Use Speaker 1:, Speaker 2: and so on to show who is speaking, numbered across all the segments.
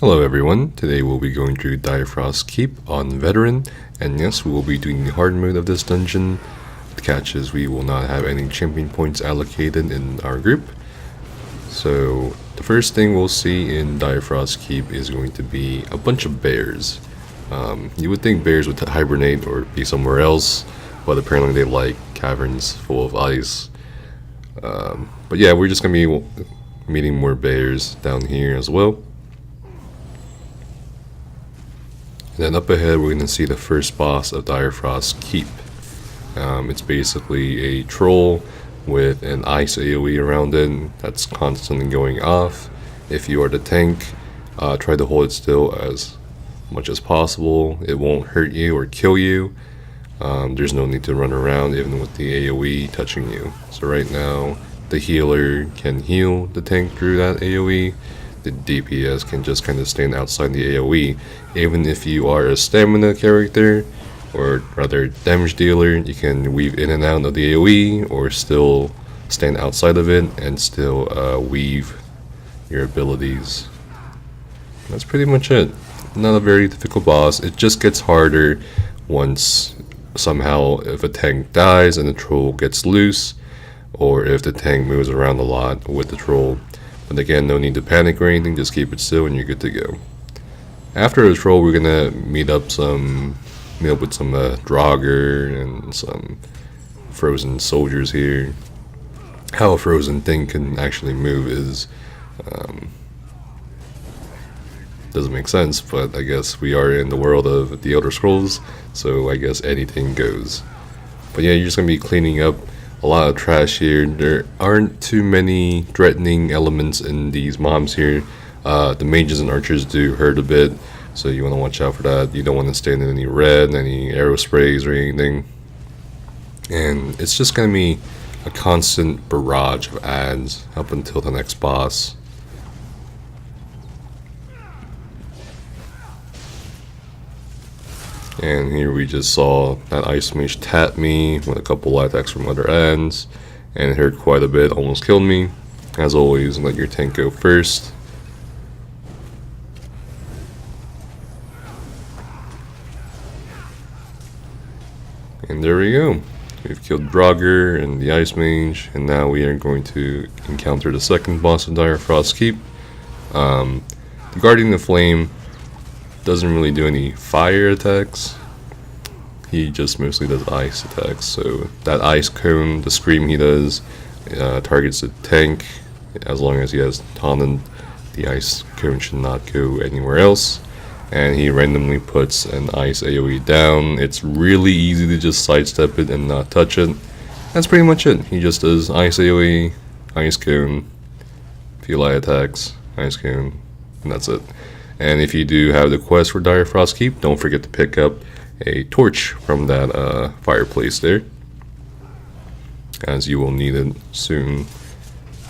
Speaker 1: Hello everyone, today we'll be going through Direfrost Keep on Veteran, and yes, we will be doing the hard mode of this dungeon. The catch is we will not have any champion points allocated in our group. So the first thing we'll see in Direfrost Keep is going to be a bunch of bears. You would think bears would hibernate or be somewhere else, but apparently they like caverns full of ice. But yeah, we're just going to be meeting more bears down here as well. Then up ahead we're going to see the first boss of Direfrost Keep. It's basically a troll with an ice AoE around it that's constantly going off. If you are the tank, try to hold it still as much as possible. It won't hurt you or kill you. There's no need to run around even with the AoE touching you. So right now the healer can heal the tank through that AoE. The DPS can just kind of stand outside the AoE. Even if you are a stamina character, or rather damage dealer, you can weave in and out of the AoE, or still stand outside of it and still weave your abilities. That's pretty much it. Not a very difficult boss. It just gets harder once somehow if a tank dies and the troll gets loose, or if the tank moves around a lot with the troll. But again, no need to panic or anything, just keep it still and you're good to go. After the troll, we're gonna meet up with some Draugr and some frozen soldiers here. How a frozen thing can actually move is doesn't make sense, but I guess we are in the world of the Elder Scrolls, so I guess anything goes. But yeah, you're just gonna be cleaning up a lot of trash here. There aren't too many threatening elements in these mobs here. The mages and archers do hurt a bit, so you want to watch out for that. You don't want to stand in any red, any arrow sprays or anything. And it's just going to be a constant barrage of ads up until the next boss. And here we just saw that ice mage tap me with a couple attacks from other ends, and it hurt quite a bit, almost killed me. As always, let your tank go first. And there we go. We've killed Draugr and the ice mage, and now we are going to encounter the second boss of Direfrost Keep. The Guardian of Flame doesn't really do any fire attacks. He just mostly does ice attacks. So that ice cone, the scream he does, targets the tank. As long as he has taunt, the ice cone should not go anywhere else. And he randomly puts an ice AoE down. It's really easy to just sidestep it and not touch it. That's pretty much it. He just does ice AoE, ice cone, Feline attacks, ice cone, and that's it. And if you do have the quest for Direfrost Keep, don't forget to pick up a torch from that fireplace there, as you will need it soon.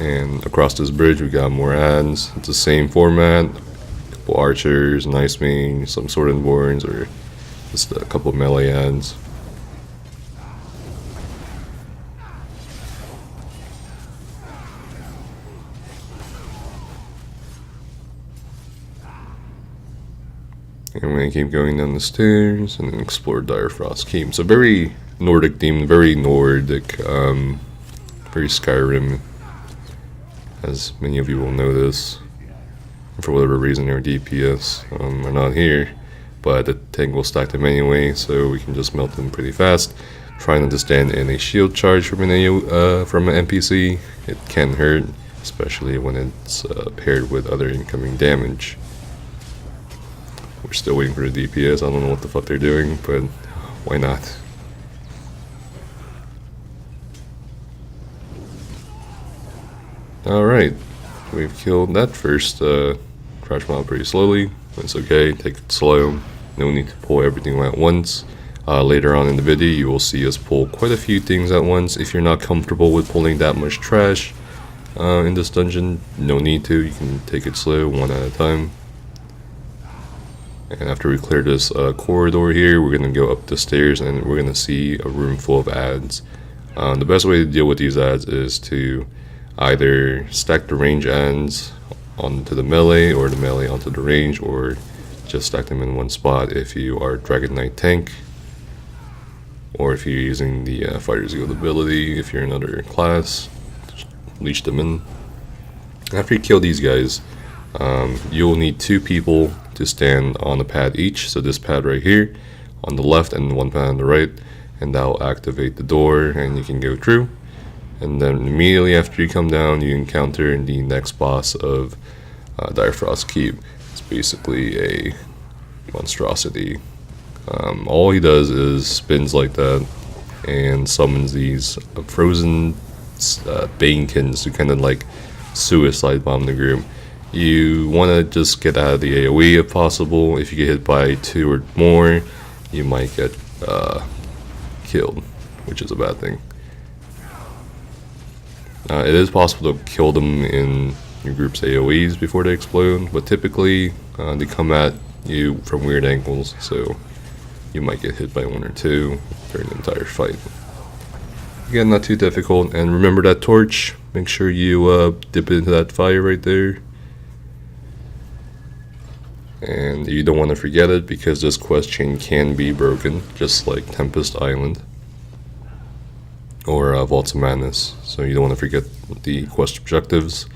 Speaker 1: And across this bridge we got more ads. It's the same format. A couple archers, an ice mage, some sword and borns, or just a couple melee ads. And we're going to keep going down the stairs and then explore Direfrost Keep. It's a very Nordic theme, very Nordic, very Skyrim, as many of you will know this. For whatever reason, our DPS are not here, but the tank will stack them anyway, so we can just melt them pretty fast. Try not to stand in a shield charge from an NPC. It can hurt, especially when it's paired with other incoming damage. We're still waiting for the DPS. I don't know what the fuck they're doing, but why not? Alright, we've killed that first trash mob pretty slowly. It's okay, take it slow. No need to pull everything at once. Later on in the video, you will see us pull quite a few things at once. If you're not comfortable with pulling that much trash in this dungeon, no need to. You can take it slow, one at a time. And after we clear this corridor here, we're going to go up the stairs and we're going to see a room full of ads. The best way to deal with these ads is to either stack the range ads onto the melee, or the melee onto the range, or just stack them in one spot if you are Dragon Knight tank, or if you're using the Fighter's Guild ability, if you're another class, just leash them in. After you kill these guys, you'll need 2 people to stand on a pad each, so this pad right here on the left and 1 pad on the right, and that will activate the door and you can go through. And then immediately after you come down, you encounter the next boss of Direfrost Keep. It's basically a monstrosity. All he does is spins like that and summons these frozen Banekins to kind of like suicide bomb the group. You want to just get out of the AoE if possible. If you get hit by 2 or more, you might get killed, which is a bad thing. It is possible to kill them in your group's AoEs before they explode, but typically they come at you from weird angles, so you might get hit by 1 or 2 during the entire fight. Again, not too difficult, and remember that torch. Make sure you dip it into that fire right there. And you don't want to forget it, because this quest chain can be broken, just like Tempest Island or Vaults of Madness. So you don't want to forget the quest objectives,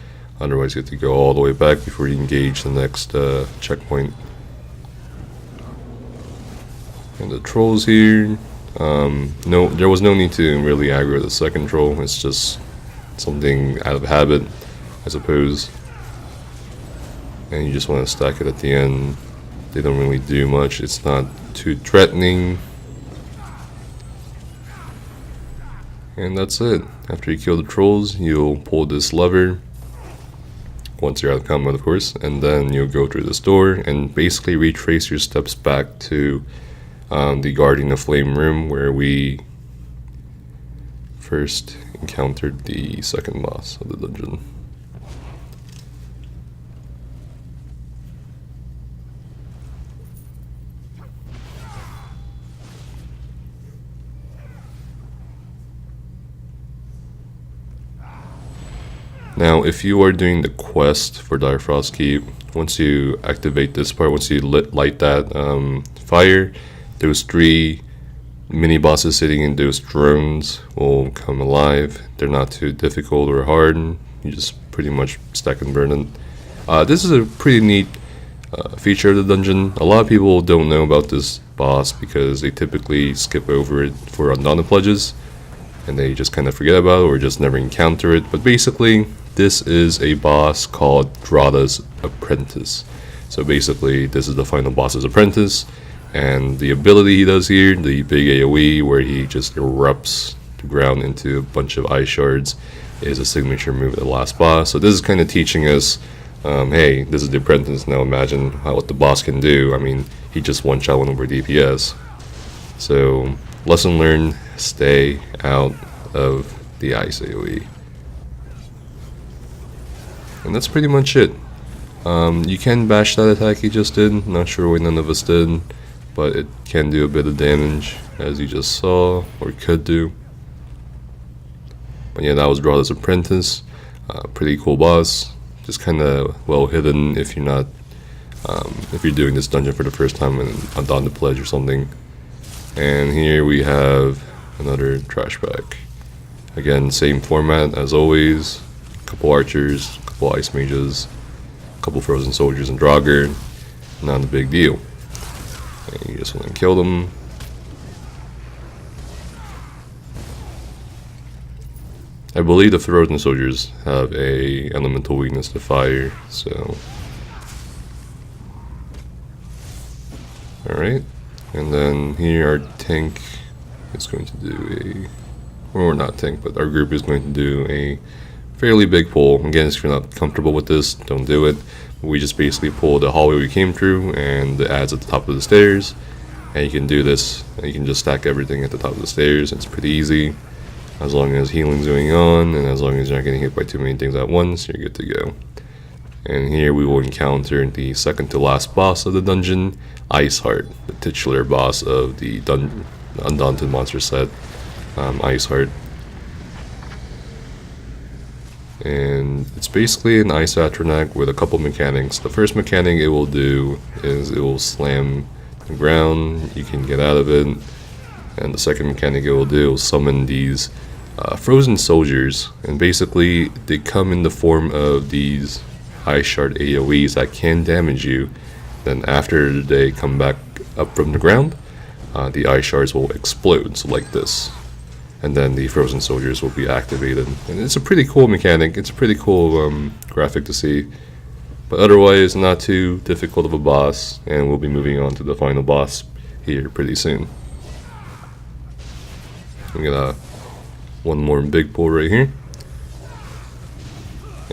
Speaker 1: otherwise you have to go all the way back before you engage the next checkpoint. And the trolls here, no, there was no need to really aggro the second troll. It's just something out of habit, I suppose. And you just want to stack it at the end. They don't really do much. It's not too threatening. And that's it. After you kill the trolls, you'll pull this lever, once you're out of combat of course, and then you'll go through this door and basically retrace your steps back to the Guardian of Flame room, where we first encountered the second boss of the dungeon. Now, if you are doing the quest for Direfrost Keep, once you activate this part, once you light that fire, those 3 mini bosses sitting in those drones will come alive. They're not too difficult or hard. You just pretty much stack and burn them. This is a pretty neat feature of the dungeon. A lot of people don't know about this boss because they typically skip over it for Undaunted pledges, and they just kind of forget about it or just never encounter it. But basically, this is a boss called Drada's Apprentice. So basically, this is the final boss's apprentice, and the ability he does here, the big AoE where he just erupts the ground into a bunch of ice shards, is a signature move of the last boss. So this is kind of teaching us, hey, this is the apprentice, now imagine what the boss can do. I mean, he just one-shot one over DPS. So, lesson learned, stay out of the ice AoE. And that's pretty much it. You can bash that attack he just did. Not sure why none of us did, but it can do a bit of damage, as you just saw, or could do. But yeah, that was Drada's Apprentice. Pretty cool boss. Just kind of well hidden if you're not, if you're doing this dungeon for the first time in Undaunted Pledge or something. And here we have another trash pack. Again, same format as always. Couple archers, couple ice mages, couple frozen soldiers and Draugr. Not a big deal. And you just want to kill them. I believe the frozen soldiers have a elemental weakness to fire, so. Alright. And then here our tank is going to do a, or not tank, but our group is going to do a fairly big pull. Again, if you're not comfortable with this, don't do it. We just basically pull the hallway we came through and the adds at the top of the stairs. And you can do this, you can just stack everything at the top of the stairs. It's pretty easy. As long as healing's going on, and as long as you're not getting hit by too many things at once, you're good to go. And here we will encounter the second to last boss of the dungeon, Iceheart, the titular boss of the Undaunted monster set, Iceheart. and it's basically an ice Atronac with a couple mechanics. The first mechanic it will do is it will slam the ground, you can get out of it, and the second mechanic it will do will summon these frozen soldiers, and basically they come in the form of these ice shard AoEs that can damage you. Then after they come back up from the ground, the ice shards will explode, so like this. And then the frozen soldiers will be activated. And it's a pretty cool mechanic, it's a pretty cool graphic to see. But otherwise, not too difficult of a boss, and we'll be moving on to the final boss here pretty soon. We got one more big pull right here.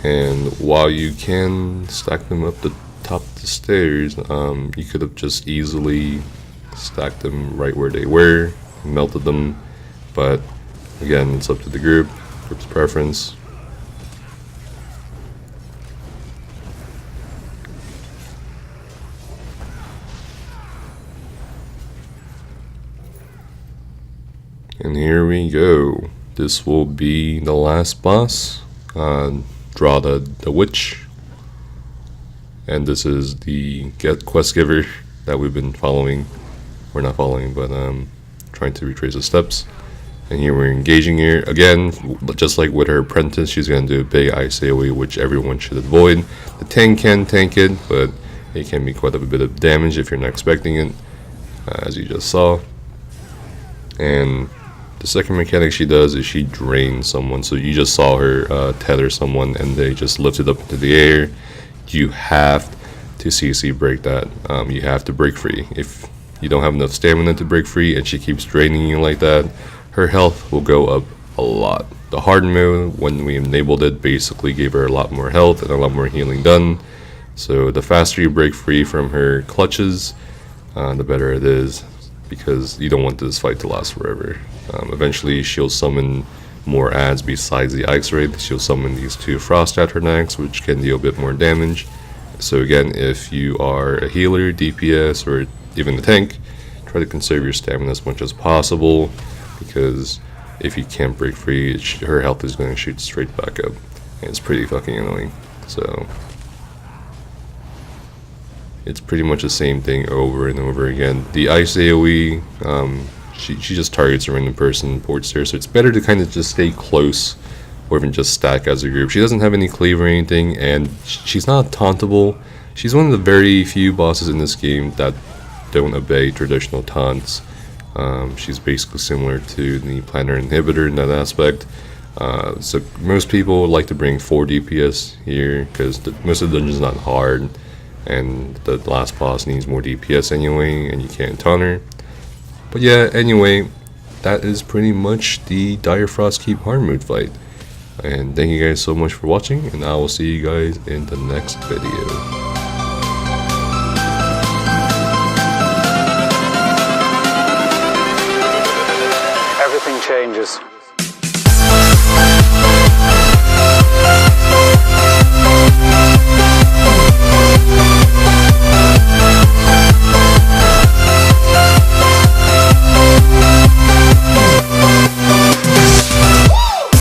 Speaker 1: And while you can stack them up the top of the stairs, you could have just easily stacked them right where they were, melted them, but again, it's up to the group's preference. And here we go. This will be the last boss. Draw the witch. And this is the quest giver that we've been following. We're not following, but trying to retrace the steps. And here we're engaging her. Again, just like with her apprentice, she's going to do a big ice AoE, which everyone should avoid. The tank can tank it, but it can be quite a bit of damage if you're not expecting it, as you just saw. And the second mechanic she does is she drains someone. So you just saw her tether someone and they just lift it up into the air. You have to CC break that. You have to break free. If you don't have enough stamina to break free and she keeps draining you like that, her health will go up a lot. The hard mode, when we enabled it, basically gave her a lot more health and a lot more healing done. So the faster you break free from her clutches, the better it is, because you don't want this fight to last forever. Eventually she'll summon more adds besides the Ice Wraith. She'll summon these two Frost Atronacs, which can deal a bit more damage. So again, if you are a healer, DPS, or even a tank, try to conserve your stamina as much as possible, because if you can't break free, her health is going to shoot straight back up, and it's pretty fucking annoying. So it's pretty much the same thing over and over again. The ice AoE, she just targets a random person, ports her, so it's better to kind of just stay close, or even just stack as a group. She doesn't have any cleave or anything, and she's not tauntable. She's one of the very few bosses in this game that don't obey traditional taunts. She's basically similar to the planner inhibitor in that aspect. So most people like to bring 4 DPS here, because most of the dungeon's not hard, and the last boss needs more DPS anyway, and you can't taunt her. But yeah, anyway, that is pretty much the Direfrost Keep hard mode fight. And thank you guys so much for watching, and I will see you guys in the next video.
Speaker 2: Everything changes.